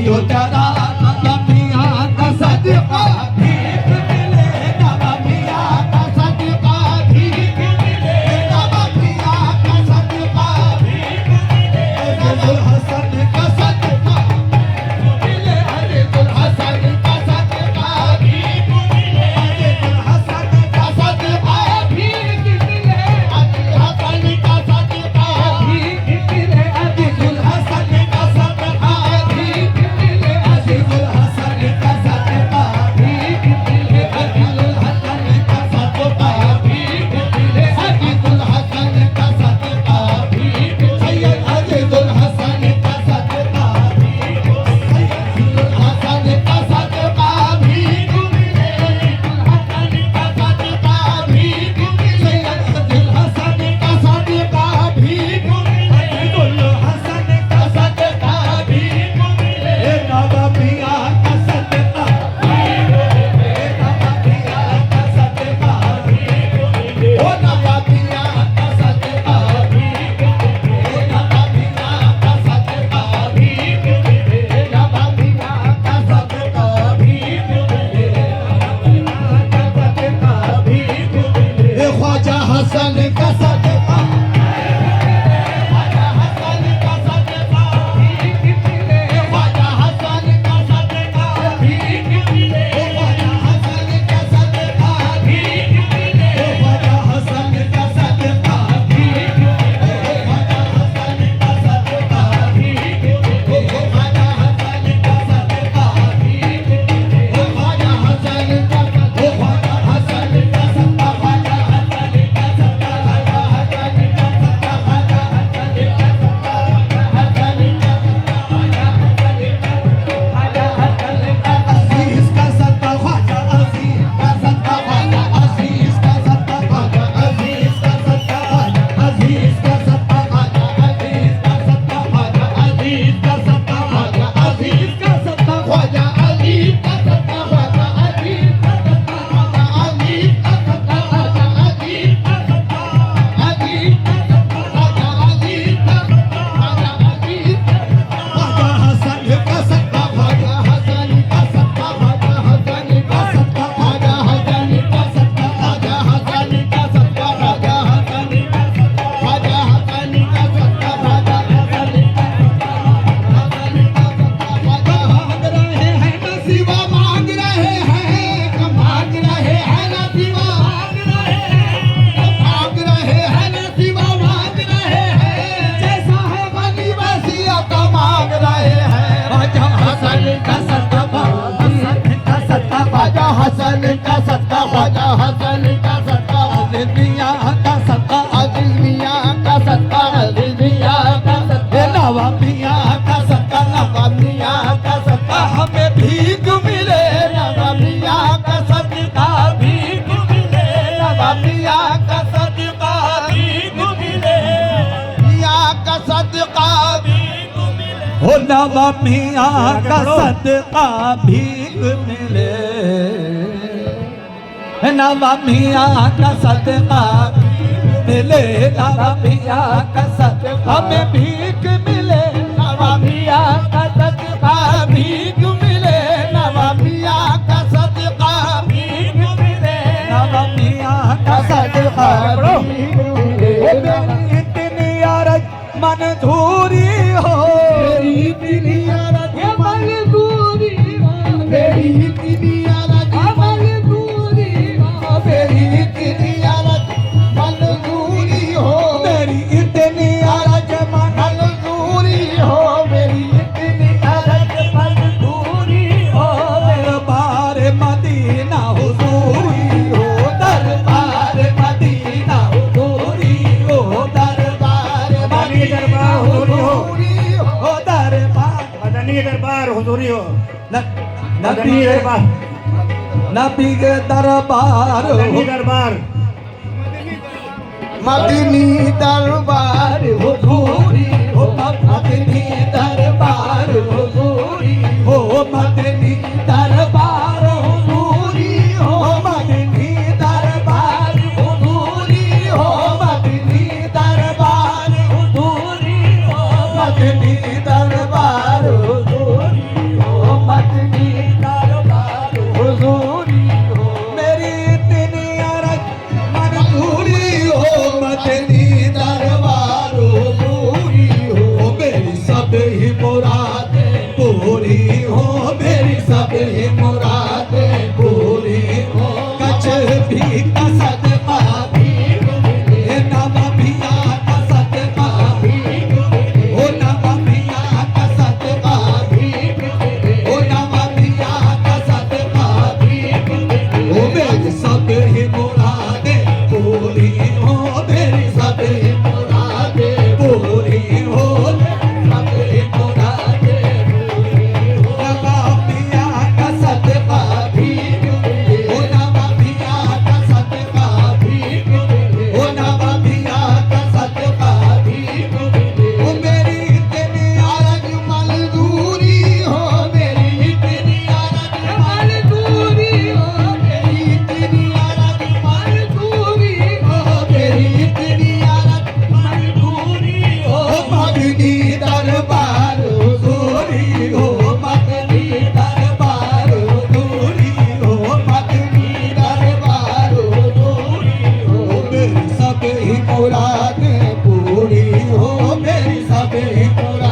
तेरा नवा मियाँ का सदका भीख मिले, नवा मियाँ का सदका भीख मिले, नवा मियाँ का सदका भीख मिले, अजीजुल हसन का सदका मिले, अजीजुल हसन का सदका भीख मिले, अजीजुल हसन का सदका भीख मिले, अजीजुल हसन का सदका भीख मिले, अजीजुल हसन का सदका भीख मिले, अजीजुल हसन का सदका भीख मिले, अजीजुल हसन का सदका भीख मिले, अजीजुल हसन का सदका भीख सैयद अजीजुल हसन का सदका भीख अजीजुल हसन का सदका भीख मिले, अजीजुल हसन का सदका भीख मिले, सैयद अजीजुल हसन का सदका भीख मिले, अजीजुल हसन का सदका भीख मिले, नवा मियाँ का सदका भीख मिले, नवा मियाँ का सदका भीख मिले, ओ नवा मियाँ का सदका भीख मिले, नवा मियाँ का सदका भीख मिले, नवा मियाँ का सदका भीख मिले, नवा मियाँ का सदका भीख मिले, ख्वाजा हसन का सदका ख्वाजा हसन का सदका भीख मिले, ख्वाजा हसन का सदका भीख मिले, ख्वाजा हसन का सदका भीख मिले, ख्वाजा हसन का सदका भीख मिले, ख्वाजा हसन का सदका भीख मिले, ख्वाजा हसन का सदका भीख मिले, ख्वाजा हसन का सदका ख्वाजा हसन का सदका ख्वाजा हसन का सदका ख्वाजा हसन का सदका ख्वाजा हसन का अजीज का सदका ख्वाजा अजीज का सदका ख्वाजा अजीज का सदका ख्वाजा अजीज का सदका ख्वाजा अजीज का सदका ख्वाजा अजीज का सदका ख्वाजा अजीज का सदका ख्वाजा अजीज का सदका ख्वाजा अजीज का सदका ख्वाजा अजीज का सदका ख्वाजा अजीज का सदका ख्वाजा अजीज का सदका अजीज का सदका ख्वाजा अजीज का सदका ख्वाजा अजीज ख्वाजा हसन का सदका ख्वाजा हसन का सदका ख्वाजा हसन का सदका ख्वाजा हसन का सदका ख्वाजा हसन का सदका ख्वाजा हसन का सदका ख्वाजा हसन का सदका ख्वाजा हसन मांग रहे हैं मांग रहे हैं ना सिवा मांग रहे हैं ना सिवा मांग रहे हैं जैसा है बनी वसीयत मांग रहे हैं ख्वाजा हसन का सदका हसन का सदका ख्वाजा हसन का सदका ख्वाजा हसन का सदका अजीज मियाँ का सदका अजीज मियाँ का सदका अजीज मियाँ का सदका नवा मियाँ का सदका नवा मियाँ का सदका हमें भीख मिले नवा मियाँ का सदका भीख मिले नवा मियाँ का सदका भीख मिले मियाँ का सदका भीख मिले हो नवा मियाँ का सदका भीख मिले नवा मियाँ का सदका मिले नवा मियाँ का सदका हमें भीख मिले नवा मियाँ का सदका भीख मिले नवा मियाँ का सदका भीख मिले नवा मियाँ का सदका भीख मिले मेरी इतनी अरज मंजूरी हो मेरी इतनी अरज मंजूरी हो मेरी इतनी अरज मंजूरी हो मेरी इतनी अरज मंजूरी हो मेरी इतनी अरज मंजूरी हो मेरी इतनी अरज मंजूरी हो दरबार मदीना हुजूरी हो दरबार मदीना हुजूरी हो दरबार मदीना हुजूरी हो दरबार मदनी दरबार हुजूरी हो नबी दरबार नबी के दरबार मदनी दरबार मदनी दरबार हुजूरी हो मदनी दरबार हुजूरी हो मदनी दरबार हुजूरी हो मदनी दरबार हुजूरी हो मदनी दरबार हुजूरी हो मदनी दरबार हुजूरी हो पूरा